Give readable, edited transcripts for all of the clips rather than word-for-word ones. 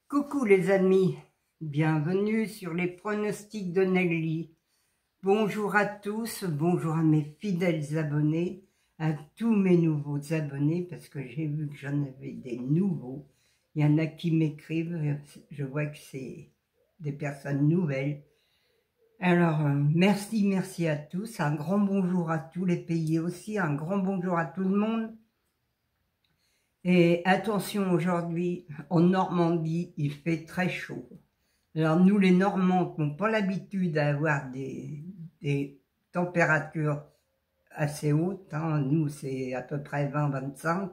Coucou les amis, bienvenue sur les pronostics de Nelly. Bonjour à tous, bonjour à mes fidèles abonnés, à tous mes nouveaux abonnés, parce que j'ai vu que j'en avais des nouveaux. Il y en a qui m'écrivent, je vois que c'est des personnes nouvelles. Alors, merci à tous, un grand bonjour à tous les pays aussi, un grand bonjour à tout le monde. Et attention, aujourd'hui, en Normandie, il fait très chaud. Alors nous, les Normands, qui n'ont pas l'habitude d'avoir des températures assez hautes, hein, nous, c'est à peu près 20-25,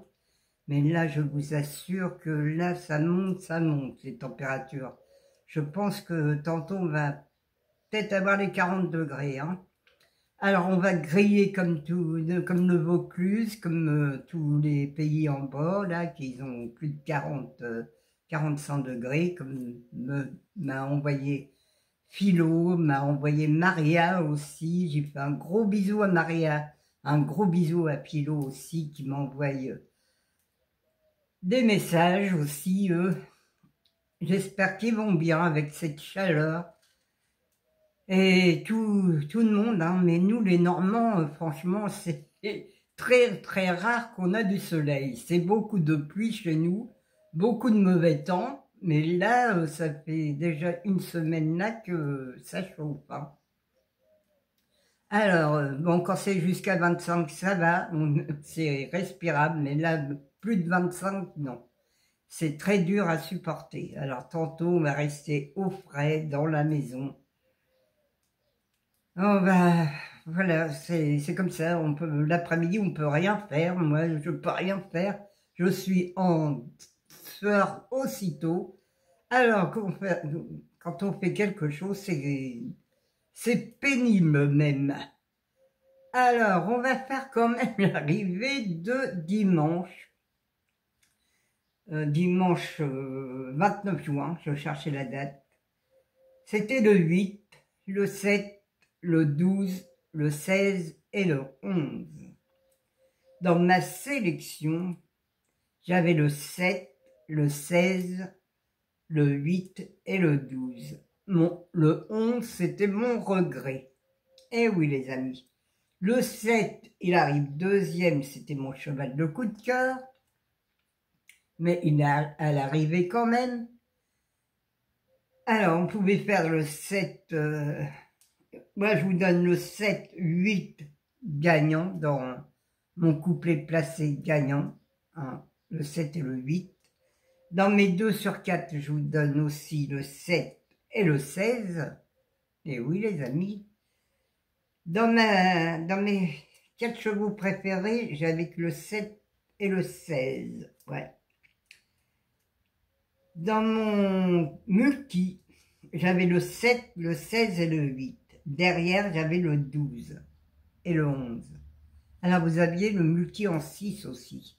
mais là, je vous assure que là, ça monte, les températures. Je pense que tantôt, on va peut-être avoir les 40 degrés, hein. Alors, on va griller comme le Vaucluse, comme tous les pays en bas, là, qui ont plus de 45 degrés, comme m'a envoyé Philo, m'a envoyé Maria aussi. J'ai fait un gros bisou à Maria, un gros bisou à Philo aussi, qui m'envoie des messages aussi, eux. J'espère qu'ils vont bien avec cette chaleur. Et tout le monde, hein, mais nous les Normands, franchement, c'est très rare qu'on a du soleil. C'est beaucoup de pluie chez nous, beaucoup de mauvais temps, mais là, ça fait déjà une semaine là que ça chauffe, hein. Alors, bon, quand c'est jusqu'à 25, ça va, c'est respirable, mais là, plus de 25, non. C'est très dur à supporter. Alors, tantôt, on va rester au frais dans la maison. Oh bah, voilà, c'est comme ça, l'après-midi, on peut rien faire, moi, je peux rien faire, je suis en sueur aussitôt. Alors, quand on fait quelque chose, c'est pénible même. Alors, on va faire quand même l'arrivée de dimanche. Dimanche 29 juin, je cherchais la date. C'était le 8, le 7, le 12, le 16 et le 11. Dans ma sélection, j'avais le 7, le 16, le 8 et le 12. Le 11, c'était mon regret. Eh oui les amis, le 7, il arrive deuxième, c'était mon cheval de coup de cœur, mais il est à l'arrivée quand même. Alors, on pouvait faire le 7... moi, je vous donne le 7, 8 gagnant dans mon couplet placé gagnant, hein, le 7 et le 8. Dans mes 2 sur 4, je vous donne aussi le 7 et le 16. Et oui, les amis. Dans mes 4 chevaux préférés, j'avais que le 7 et le 16. Ouais. Dans mon multi, j'avais le 7, le 16 et le 8. Derrière, j'avais le 12 et le 11. Alors, vous aviez le multi en 6 aussi.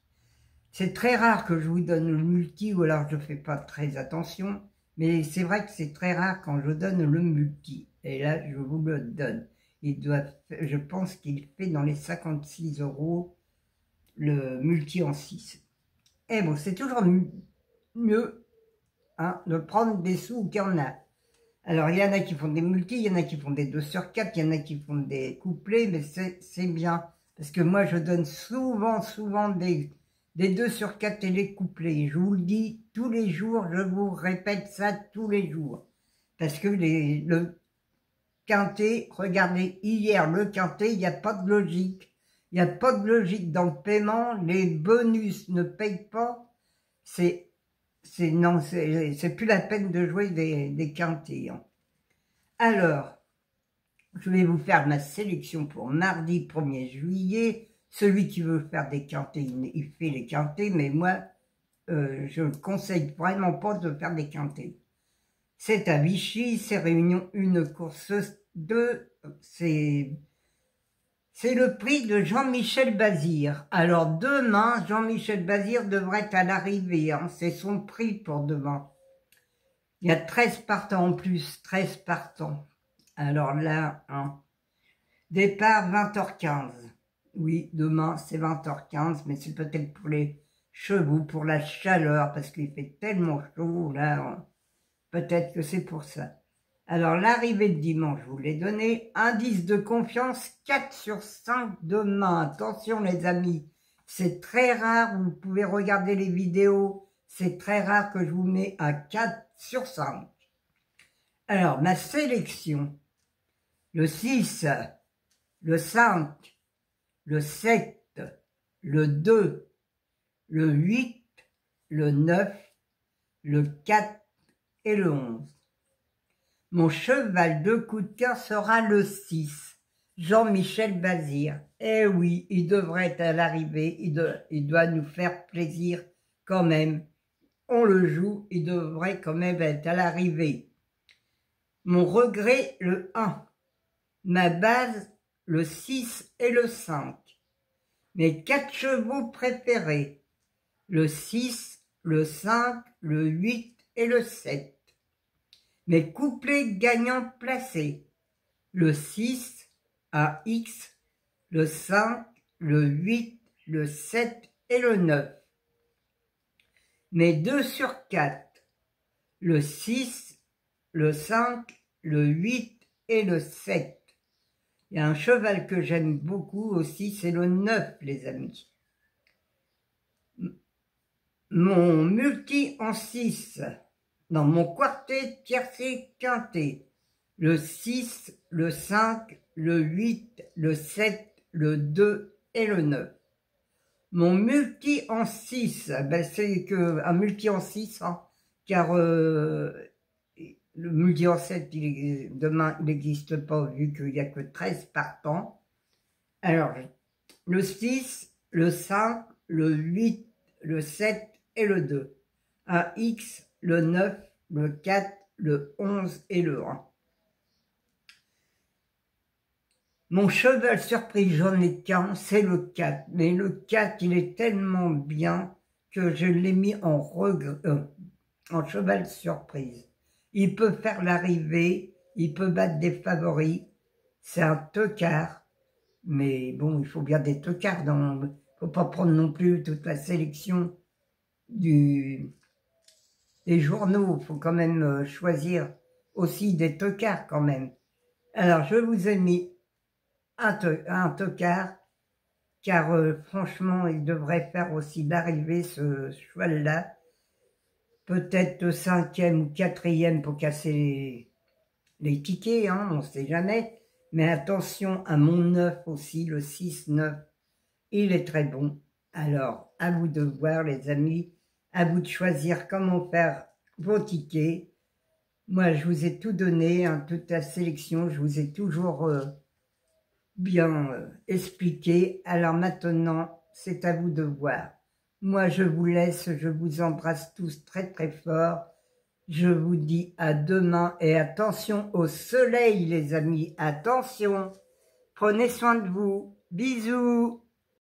C'est très rare que je vous donne le multi, ou alors je ne fais pas très attention. Mais c'est vrai que c'est très rare quand je donne le multi. Et là, je vous le donne. Je pense qu'il fait dans les 56 € le multi en 6. Et bon, c'est toujours mieux, hein, de prendre des sous qu'il y en a. Alors, il y en a qui font des multis, il y en a qui font des 2 sur 4, il y en a qui font des couplets, mais c'est bien. Parce que moi, je donne souvent des 2 sur 4 et les couplets. Je vous le dis tous les jours, je vous répète ça tous les jours. Parce que le quintet, regardez, hier, le quintet, il n'y a pas de logique. Il n'y a pas de logique dans le paiement, les bonus ne payent pas. C'est plus la peine de jouer des quintets, hein. Alors, je vais vous faire ma sélection pour mardi 1er juillet. Celui qui veut faire des quintets, il fait les quintets, mais moi, je ne conseille vraiment pas de faire des quintets. C'est à Vichy, c'est Réunion 1, course 2, c'est le prix de Jean-Michel Bazir. Alors demain, Jean-Michel Bazir devrait être à l'arrivée, hein, c'est son prix pour demain. Il y a 13 partants en plus, 13 partants. Alors là, hein, départ 20h15. Oui, demain c'est 20h15, mais c'est peut-être pour les chevaux pour la chaleur, parce qu'il fait tellement chaud, là, peut-être que c'est pour ça. Alors, l'arrivée de dimanche, je vous l'ai donné. Indice de confiance, 4 sur 5 demain. Attention, les amis, c'est très rare, vous pouvez regarder les vidéos, c'est très rare que je vous mets un 4 sur 5. Alors, ma sélection, le 6, le 5, le 7, le 2, le 8, le 9, le 4 et le 11. Mon cheval de coup de cœur sera le 6, Jean-Michel Bazir. Eh oui, il devrait être à l'arrivée, il doit nous faire plaisir quand même. On le joue, il devrait quand même être à l'arrivée. Mon regret, le 1. Ma base, le 6 et le 5. Mes 4 chevaux préférés, le 6, le 5, le 8 et le 7. Mes couplets gagnants placés, le 6 à X, le 5, le 8, le 7 et le 9. Mes 2 sur 4, le 6, le 5, le 8 et le 7. Il y a un cheval que j'aime beaucoup aussi, c'est le 9, les amis. Mon multi en 6, dans mon quartet tiercé quintet, le 6, le 5, le 8, le 7, le 2 et le 9. Mon multi en 6, ben c'est un multi en 6, hein, car le multi en 7, demain, il n'existe pas vu qu'il n'y a que 13 partants. Alors, le 6, le 5, le 8, le 7 et le 2. Un X, le 9, le 4, le 11 et le 1. Mon cheval surprise, j'en ai qu'un, c'est le 4. Mais le 4, il est tellement bien que je l'ai mis en cheval surprise. Il peut faire l'arrivée, il peut battre des favoris. C'est un tocard. Mais bon, il faut bien des tocards. Il ne faut pas prendre non plus toute la sélection des journaux. Il faut quand même choisir aussi des tocards quand même. Alors, je vous ai mis un tocard, car franchement, il devrait faire aussi l'arrivée, ce cheval-là. Peut-être 5e ou 4e pour casser les tickets, hein, on ne sait jamais. Mais attention à mon 9 aussi, le 6-9, il est très bon. Alors, à vous de voir les amis, à vous de choisir comment faire vos tickets. Moi, je vous ai tout donné, hein, toute la sélection, je vous ai toujours bien expliqué. Alors maintenant, c'est à vous de voir. Moi, je vous laisse, je vous embrasse tous très très fort. Je vous dis à demain et attention au soleil les amis, attention. Prenez soin de vous. Bisous.